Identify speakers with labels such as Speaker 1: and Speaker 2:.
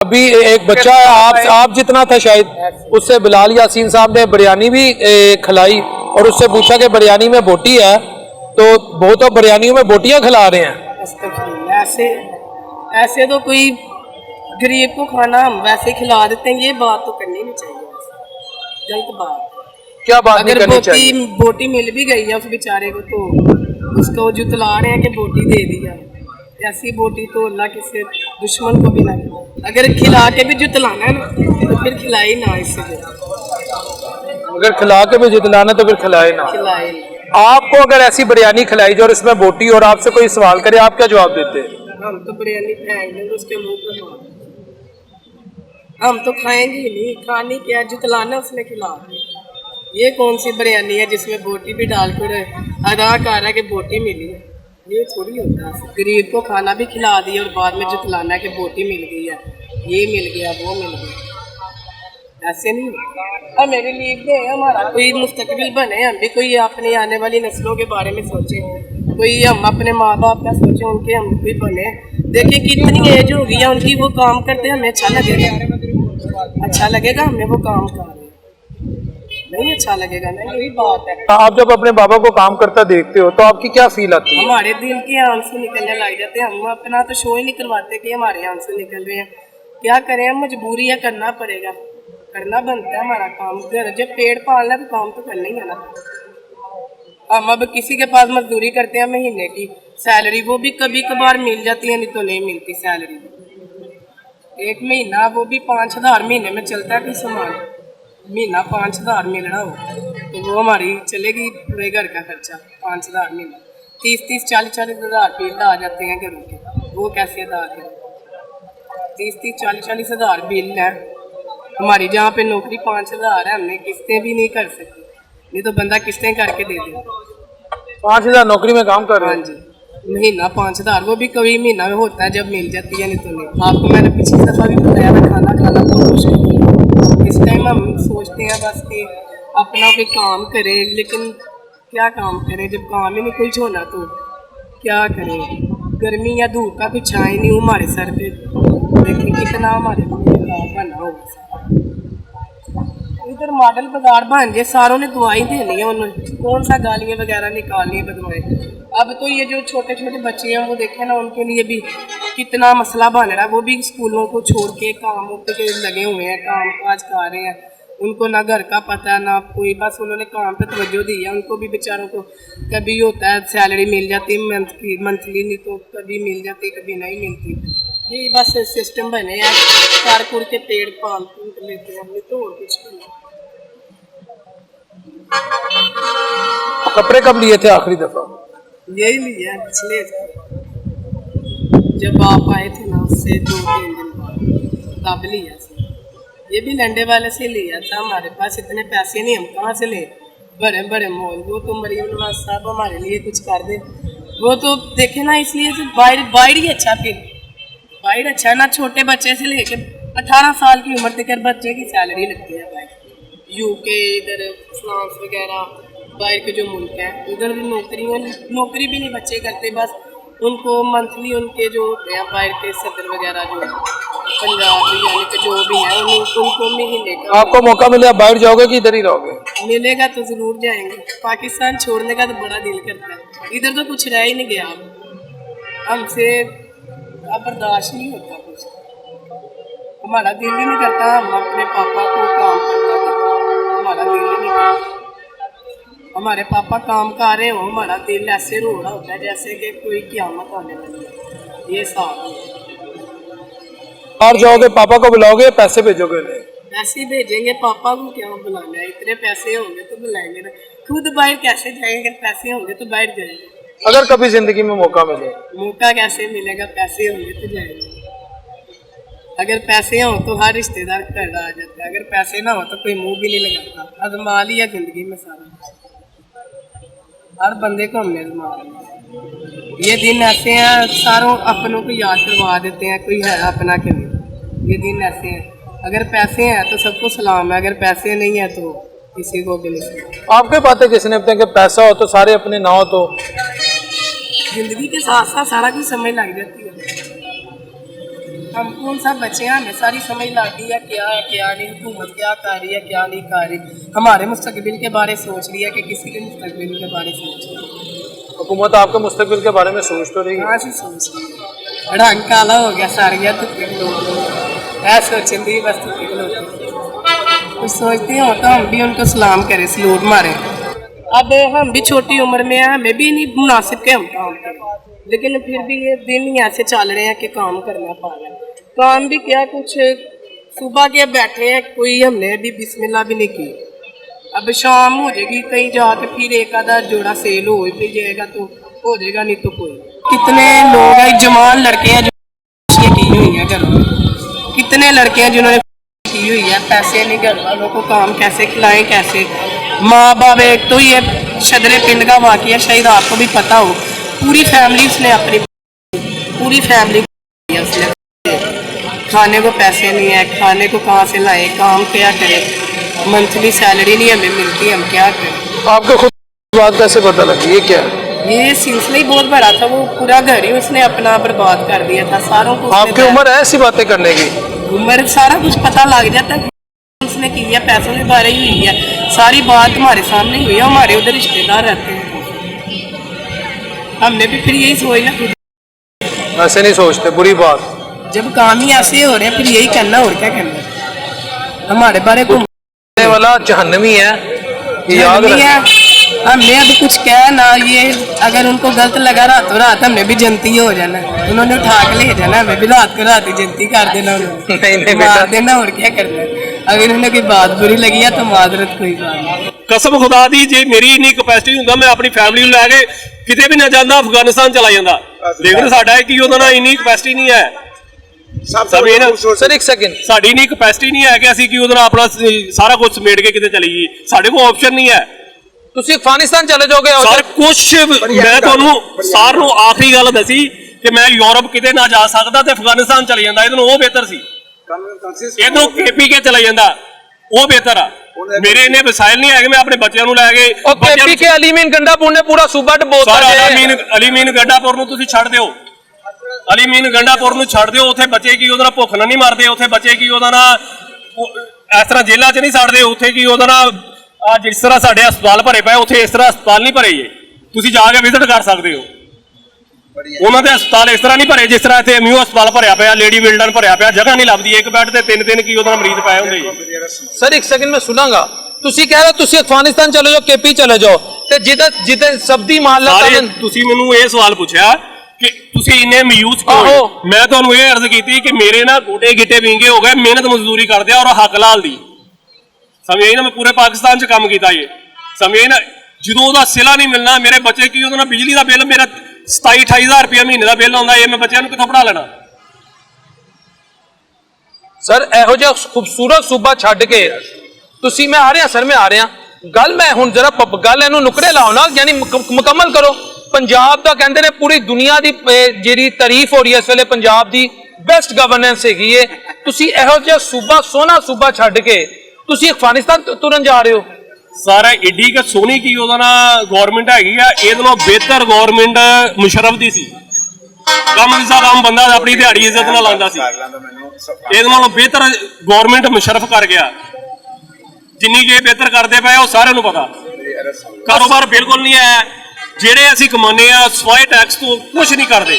Speaker 1: अभी एक बच्चा आप जितना था शायद, उससे बिलाल यासीन साहब ने बिरयानी भी खिलाई और उससे पूछा कि बिरयानी में बोटी है, तो वो तो बिरयानियों में बोटियां खिला रहे हैं।
Speaker 2: ऐसे ऐसे तो कोई गरीब को खाना हम वैसे खिला देते हैं, ये बात तो करनी नहीं चाहिए, गलत बात।
Speaker 1: क्या बात
Speaker 2: अगर
Speaker 1: नहीं करनी चाहिए?
Speaker 2: बोटी मिल भी गई है उस बेचारे को, तो उसको जुतला रहे हैं कि बोटी दे दिया। ऐसी बोटी तो अल्लाह किसी दुश्मन को भी ना खिलाए। अगर खिला के भी जुतलाना है ना तो फिर खिलाई ना, इससे
Speaker 1: अगर खिला के भी जितलाना तो फिर खिलाए ना।
Speaker 2: खिलाए।
Speaker 1: आपको अगर ऐसी बिरयानी खिलाई जाए और इसमें बोटी और आपसे कोई सवाल करे, आप क्या जवाब देते?
Speaker 2: हम तो बिरयानी फेंक देंगे उसके मुंह पर, हम तो खाएंगे ही नहीं। खानी क्या, जुतलाना उसने खिला। ये कौन सी बिरयानी है जिसमें बोटी भी डालकर अदा कर रहा है कि बोटी मिली है? ये थोड़ी होता है। गरीब को खाना भी खिला दिया और बाद में जुतलाना है कि बोटी मिल गई है, ये मिल गया, वो मिल गया। ऐसे नहीं होता। अब मेरे लिए भी हमारा कोई मुस्तकबिल बने, हम भी कोई अपनी आने वाली नस्लों के बारे में सोचें, कोई हम अपने माँ बाप का सोचें, उनके हम भी बने। देखिए कितनी एज हो गई है उनकी, वो काम करते हमें अच्छा लगेगा? अच्छा लगेगा हमें वो काम कर रहे? नहीं अच्छा लगेगा ना, यही बात है।
Speaker 1: आप जब अपने बाबा को काम करता देखते हो तो आपकी क्या फील आती है?
Speaker 2: हमारे दिल के आंसू निकलने लग जाते हैं। हम अपना तो शो ही नहीं करवाते कि हमारे आंसू निकल रहे हैं। क्या करें, हम मजबूरी है, करना पड़ेगा, करना बनता है हमारा काम। घर जब पेड़ पालना तो काम तो करना ही है ना। हम अब किसी के पास मजदूरी करते हैं महीने की सैलरी, वो भी कभी कभार मिल जाती है, नहीं तो नहीं मिलती सैलरी। एक महीना वो भी 5,000 महीने में चलता है कोई सामान। महीना 5,000 मिलना हो तो वो हमारी चलेगी पूरे घर का खर्चा। 5,000 महीना, 30-30, 40-40 हज़ार बिल आ जाते हैं घरों के, वो कैसे अदा करें? 30-30, 40-40 हज़ार बिल है हमारी। जहाँ पे नौकरी 5,000 है, हमने किस्तें भी नहीं कर सकते, नहीं तो बंदा किस्तें करके दे दे।
Speaker 1: 5,000 नौकरी में काम कर रहे हैं?
Speaker 2: हाँ जी, महीना 5,000, वो भी कभी महीना में होता है जब मिल जाती है, नहीं तो नहीं। आपको मैंने पिछली दफ़ा भी बताया था, खाना खाना बहुत मुश्किल है। इस टाइम हम सोचते हैं बस कि अपना कोई काम करें, लेकिन क्या काम करें जब काम ही नहीं कुछ होना, तो क्या करें? गर्मी या धूप का कुछ छाया नहीं हमारे सर पे। देखिए कितना हमारे बना होगा। इधर मॉडल बाजार बन गए, सारों ने दवाई देनी है, उन्होंने कौन सा गालियाँ वगैरह निकालनी है बदवाएं। अब तो ये जो छोटे छोटे बच्चे हैं वो देखे ना, उनके लिए भी कितना मसला बन रहा है। वो भी स्कूलों को छोड़ के कामों पे लगे हुए हैं, काम काज कर रहे हैं। उनको ना घर का पता ना कोई, बस उन्होंने काम पे तवज्जो दी है। उनको भी बेचारों को कभी होता है सैलरी मिल जाती है मंथली, नहीं तो कभी मिल जाती कभी नहीं मिलती। ये बस सिस्टम बने हैं, कार कुड़ के पेड़ पाल लेते हैं, हमने तो और कुछ नहीं।
Speaker 1: कपड़े कब लिए थे आखिरी दफा?
Speaker 2: यही लिया पिछले जब आप आए थे ना, उससे 2-3 दिन बाद तब लिया था। ये भी लंडे वाले से लिया था, हमारे पास इतने पैसे नहीं, हम कहाँ से ले बड़े बड़े मॉल। वो तो मरीम नवाज साहब हमारे लिए कुछ कर दे, वो तो देखे ना, इसलिए तो बाइड ही अच्छा। फिर बाइड अच्छा ना, छोटे बच्चे से लेके 18 साल की उम्र तक बच्चे की सैलरी लगती है बाइड। यूके, इधर फ्रांस वगैरह बाहर के जो मुल्क हैं, उधर भी नौकरी भी नहीं बच्चे करते, बस उनको मंथली उनके जो होते हैं बाहर के सदर वगैरह जो पंजाब हरियाणा के जो भी हैं, उनको महीने का।
Speaker 1: आपको मौका मिले आप बाहर जाओगे कि इधर ही रहोगे?
Speaker 2: मिलेगा तो ज़रूर जाएंगे। पाकिस्तान छोड़ने का तो बड़ा दिल करता है, इधर तो कुछ रह ही नहीं गया हमसे, अब बर्दाश्त नहीं होता कुछ। हमारा दिल ही नहीं करता हम अपने पापा को काम करता देखो, हमारा दिल ही नहीं करता। हमारे पापा काम कर रहे हो, हमारा दिल ऐसे रो रहा होता है जैसे कि कोई क़यामत आने वाली है। ये साफ
Speaker 1: बाहर जाओगे पापा को बुलाओगे, पैसे भेजोगे उन्हें?
Speaker 2: पैसे भेजेंगे, पापा को क्या बुलाना है? इतने पैसे होंगे तो बुलाएंगे ना। खुद बाहर कैसे जाएंगे? पैसे होंगे तो बाहर जाएंगे।
Speaker 1: अगर कभी जिंदगी में मौका मिले?
Speaker 2: मौका कैसे मिलेगा? पैसे होंगे तो जाएंगे। अगर पैसे हो तो हर रिश्तेदार घर आ जाता है, अगर पैसे ना हो तो कोई मुंह भी नहीं लगाता। आजमा लिया जिंदगी में सारा, हर बंदे को हमने आजमा लिया। ये दिन ऐसे हैं, सारों अपनों को याद करवा देते हैं, कोई है अपना के लिए। ये दिन ऐसे हैं, अगर पैसे हैं तो सबको सलाम है, अगर पैसे नहीं है तो किसी को भी नहीं।
Speaker 1: आपके बातें किसने बताया कि पैसा हो तो सारे अपने, ना हो तो?
Speaker 2: जिंदगी के साथ साथ सारा कुछ समझ लग जाती है। हमको उन सब बच्चे हैं, हमें सारी समझ लाती है क्या नहीं, हुकूमत क्या कर रही है क्या नहीं कर रही, हमारे मुस्तकबिल के बारे सोच रही है कि किसी के मुस्तकबिल के बारे सोच रही है।
Speaker 1: हुकूमत आपके मुस्तकबिल के बारे में सोच तो रही है।
Speaker 2: कहाँ से सोच रही है, रंग काला हो गया सारिया तुक्के लोग ऐ सोचन दी बस तुक्के लोग कुछ सोचते हो तो हम भी उनको सलाम करें, सलूट मारें। अब हम भी छोटी उम्र में हैं, हमें भी नहीं मुनासिब के हम काम करें, लेकिन फिर भी ये दिन ही ऐसे चल रहे हैं कि काम करना पा रहा है। काम भी क्या, कुछ सुबह के बैठे हैं, कोई हमने अभी बिस्मिल्लाह भी नहीं की। अब शाम हो जाएगी, कहीं जाके फिर एक आधा जोड़ा सेल हो भी जाएगा तो हो जाएगा, नहीं तो कोई। कितने लोग हैं जवान लड़के हैं जो की हुई है घरों में, कितने लड़के हैं जिन्होंने की हुई है, पैसे नहीं घर वालों को काम कैसे खिलाएं, कैसे माँ बाप। एक तो ये शदरे पिंड का वाकया शायद आपको भी पता हो, पूरी फैमिली उसने अपनी पूरी फैमिली उसने, खाने को पैसे नहीं है, खाने को कहाँ से लाए, काम क्या करें, मंथली सैलरी नहीं हमें मिलती, हम क्या करें।
Speaker 1: आपको खुद बात कैसे पता लगी, ये क्या है?
Speaker 2: ये सिलसिला ही बहुत बड़ा था, वो पूरा घर ही उसने अपना बर्बाद कर दिया था सारों को।
Speaker 1: आपकी उम्र है ऐसी बातें करने की?
Speaker 2: उम्र सारा कुछ पता लग जाता है, उसने की है, पैसों के बारे ही हुई है, सारी बात हमारे सामने हुई है, हमारे उधर रिश्तेदार रहते हैं। हमने भी फिर यही सोचना,
Speaker 1: ऐसे नहीं सोचते, बुरी बात।
Speaker 2: जब काम ही ऐसे हो रहे हैं फिर यही करना, और क्या करना। हमारे बारे को
Speaker 1: वाला जहन्नमी है, ये याद
Speaker 2: नहीं है,
Speaker 1: रखें।
Speaker 2: हमने अब कुछ कहा ना, ये अगर उनको गलत लगा रातों रात हमने भी जनती हो जाना, उन्होंने उठा के ले जाना, हमें भी रात को रात ही जनती कर देना,
Speaker 1: नहीं
Speaker 2: उन्होंने
Speaker 1: बेटा।
Speaker 2: मार देना, और क्या करना। अगर उन्हें कोई बात बुरी लगी है तो माजरत कोई बात नहीं।
Speaker 3: कसम खुदा दी जे मेरी इन्नी कैपेसिटी ਹੁੰਦਾ मैं अपनी फैमिली ਨੂੰ ਲੈ ਕੇ ਕਿਤੇ ਵੀ ਨਾ ਜਾਂਦਾ, ਅਫਗਾਨਿਸਤਾਨ ਚਲਾ ਜਾਂਦਾ, ਲੇਕਿਨ ਸਾਡਾ ਹੈ ਕਿ ਉਹਨਾਂ ਨਾਲ ਇੰਨੀ ਕੈਪੈਸਿਟੀ ਨਹੀਂ ਹੈ।
Speaker 1: सर एक सेकंड,
Speaker 3: ਸਾਡੀ ਇੰਨੀ ਕੈਪੈਸਿਟੀ ਨਹੀਂ ਹੈ ਕਿ ਅਸੀਂ ਕਿ ਉਹਦੇ ਨਾਲ ਆਪਣਾ ਸਾਰਾ ਕੁਝ ਸਮੇਟ ਕੇ ਕਿਤੇ ਚਲੀ ਜਾਈਏ, ਸਾਡੇ ਕੋਲ ਆਪਸ਼ਨ ਨਹੀਂ ਹੈ।
Speaker 1: ਤੁਸੀਂ ਅਫਗਾਨਿਸਤਾਨ ਚਲੇ ਜਾਓਗੇ?
Speaker 3: ਸਰ ਕੁਝ ਮੈਂ ਤੁਹਾਨੂੰ ਸਾਰ ਨੂੰ ਆਖਰੀ ਗੱਲ ਦੱਸੀ ਕਿ ਮੈਂ ਯੂਰਪ ਕਿਤੇ ਨਾ ਜਾ ਸਕਦਾ ਤੇ ਅਫਗਾਨਿਸਤਾਨ ਚਲੇ ਜਾਂਦਾ, ਇਹਨੂੰ ਉਹ ਬਿਹਤਰ ਸੀ। ਇਹਨੂੰ ਕੇਪੀ ਕੇ ਚਲਾ ਜਾਂਦਾ, ਉਹ ਬਿਹਤਰ ਆ। ਮੇਰੇ ਇੰਨੇ ਵਸਾਇਲ ਨਹੀਂ ਹੈਗੇ ਮੈਂ ਆਪਣੇ ਬੱਚਿਆਂ ਨੂੰ ਲੈ ਕੇ
Speaker 1: ਕੇਪੀ ਕੇ ਅਲੀਮੀਨ ਗੰਡਾਪੁਰ ਨੇ ਪੂਰਾ ਸੂਬਾ ਡਬੋਤਾ
Speaker 3: ਹੈ। ਅਲੀਮੀਨ ਗੰਡਾਪੁਰ ਨੂੰ ਤੁਸੀਂ ਛੱਡ ਦਿਓ, ਅਲੀਮੀਨ ਗੰਡਾਪੁਰ ਨੂੰ ਛੱਡ ਦਿਓ, ਉੱਥੇ ਬੱਚੇ ਕੀ ਉਹਦਾ ਨਾਲ ਭੁੱਖ ਨਾਲ ਨਹੀਂ ਮਰਦੇ, ਉੱਥੇ ਬੱਚੇ ਕੀ ਉਹਦਾ ਨਾਲ ਇਸ ਤਰ੍ਹਾਂ ਜੇਲ੍ਹਾਂ 'ਚ ਨਹੀਂ ਸੜਦੇ, ਉੱਥੇ ਕੀ ਉਹਦਾ ਨਾਲ ਜਿਸ ਤਰ੍ਹਾਂ ਸਾਡੇ ਹਸਪਤਾਲ ਭਰੇ ਪਏ ਉੱਥੇ ਇਸ ਤਰ੍ਹਾਂ ਹਸਪਤਾਲ ਨਹੀਂ ਭਰੇ। ਤੁਸੀਂ ਜਾ ਕੇ ਵਿਜ਼ਿਟ ਕਰ ਸਕਦੇ ਹੋ, ਉਹਨਾਂ ਦੇ ਹਸਪਤਾਲ ਇਸ ਤਰ੍ਹਾਂ ਨਹੀਂ ਭਰੇ ਜਿਸ ਤਰ੍ਹਾਂ ਇੱਥੇ ਐਮਯੂ ਹਸਪਤਾਲ ਭਰਿਆ ਪਿਆ, ਲੇਡੀ ਵਿਲਡਨ ਭਰਿਆ ਪਿਆ, ਜਗ੍ਹਾ ਨਹੀਂ ਲੱਭਦੀ, ਇੱਕ ਬੈੱਡ ਤੇ ਤਿੰਨ ਕੀ ਉਹਦਾ ਮਰੀਜ਼ ਪਏ ਹੁੰਦੇ।
Speaker 1: ਸਰ ਇੱਕ ਸੈਕਿੰਡ ਮੈਂ ਸੁਣਾਂਗਾ, ਤੁਸੀਂ ਕਹਿ ਰਹੇ ਹੋ ਤੁਸੀਂ ਅਫਗਾਨਿਸਤਾਨ ਚਲੇ ਜਾਓ, ਕੇਪੀ ਚਲੇ ਜਾਓ, ਤੇ ਜਿੱਦਾਂ ਸਬਦੀ ਮਾਲ
Speaker 3: ਤੁਸੀਂ ਮੈਨੂੰ ਇਹ ਸਵਾਲ ਪੁੱਛਿਆ ਕਿ ਤੁਸੀਂ ਇੰਨੇ ਮਯੂਸ ਕਿਉਂ ਹੋ, ਮੈਂ ਤੁਹਾਨੂੰ ਇਹ ਅਰਜ਼ ਕੀਤੀ ਕਿ ਮੇਰੇ ਨਾਲ ਗੋਡੇ ਗਿੱਟੇ ਵਿੰਗੇ ਹੋ ਗਏ, ਮਿਹਨਤ ਮਜ਼ਦੂਰੀ ਕਰਦੇ ਆ ਔਰ ਹੱਕ ਲਾਲ ਦੀ ਸਮਝੇ ਨਾ। ਮੈਂ ਪੂਰੇ ਪਾਕਿਸਤਾਨ 'ਚ ਕੰਮ ਕੀਤਾ ਇਹ ਸਮਝੇ ਨਾ। ਜਦੋਂ ਉਹਦਾ ਸਿਲਾ ਨਹੀਂ ਮਿਲਣਾ, ਮੇਰੇ ਬੱਚੇ ਕੀ ਉਹਦੇ ਨਾਲ ਬਿਜਲੀ ਦਾ ਬਿੱਲ ਮੇਰਾ 27-28 ਰੁਪਏ ਮਹੀਨੇ ਦਾ ਬਿੱਲ ਆਉਂਦਾ, ਇਹ ਮੈਂ ਬੱਚਿਆਂ ਨੂੰ ਕਿੱਥੋਂ ਪੜ੍ਹਾ ਲੈਣਾ।
Speaker 1: ਸਰ ਇਹੋ ਜਿਹਾ ਖੂਬਸੂਰਤ ਸੂਬਾ ਛੱਡ ਕੇ ਤੁਸੀਂ, ਮੈਂ ਆ ਰਿਹਾ ਸਰ, ਮੈਂ ਆ ਰਿਹਾ, ਗੱਲ ਮੈਂ ਹੁਣ ਜਰਾ ਗੱਲ ਇਹਨੂੰ ਨੁਕੜੇ ਲਾਓ ਨਾ, ਯਾਨੀ ਮੁਕੰਮਲ ਕਰੋ। ਪੰਜਾਬ ਦਾ ਕਹਿੰਦੇ ਨੇ ਪੂਰੀ ਦੁਨੀਆ ਦੀ ਜਿਹੜੀ ਤਾਰੀਫ ਹੋ ਰਹੀ ਹੈ ਇਸ ਵੇਲੇ, ਪੰਜਾਬ ਦੀ ਬੈਸਟ ਗਵਰਨੈਂਸ ਹੈਗੀ ਹੈ, ਤੁਸੀਂ ਇਹੋ ਜਿਹਾ ਸੂਬਾ, ਸੋਹਣਾ ਸੂਬਾ ਛੱਡ ਕੇ ਤੁਸੀਂ ਅਫਗਾਨਿਸਤਾਨ ਤੁਰਨ ਜਾ ਰਹੇ ਹੋ।
Speaker 3: ਸਾਰਾ ਏਡੀ ਕਿ ਸੋਹਣੀ ਕੀ ਉਹਦਾ ਨਾ ਗਵਰਨਮੈਂਟ ਹੈਗੀ ਆ, ਇਹਦੇ ਨਾਲੋਂ ਬਿਹਤਰ ਗਵਰਨਮੈਂਟ ਮੁਸ਼ਰਫ ਦੀ ਸੀ। ਕੰਮ ਦਾ ਕੰਮ ਬੰਦਾ ਆਪਣੀ ਦਿਹਾੜੀ ਇੱਜ਼ਤ ਨਾਲ ਲਾਉਂਦਾ ਸੀ, ਇਹਦੇ ਨਾਲੋਂ ਬਿਹਤਰ ਗਵਰਨਮੈਂਟ ਮੁਸ਼ਰਫ ਕਰ ਗਿਆ। ਜਿੰਨੀ ਕਿ ਬਿਹਤਰ ਕਰਦੇ ਪਏ ਉਹ ਸਾਰਿਆਂ ਨੂੰ ਪਤਾ। ਕਾਰੋਬਾਰ ਬਿਲਕੁਲ ਨਹੀਂ ਹੈ, ਜਿਹੜੇ ਅਸੀਂ ਕਮਾਉਂਦੇ ਆ ਸਵਾਏ ਟੈਕਸ ਤੋਂ ਕੁਝ ਨਹੀਂ ਕਰਦੇ।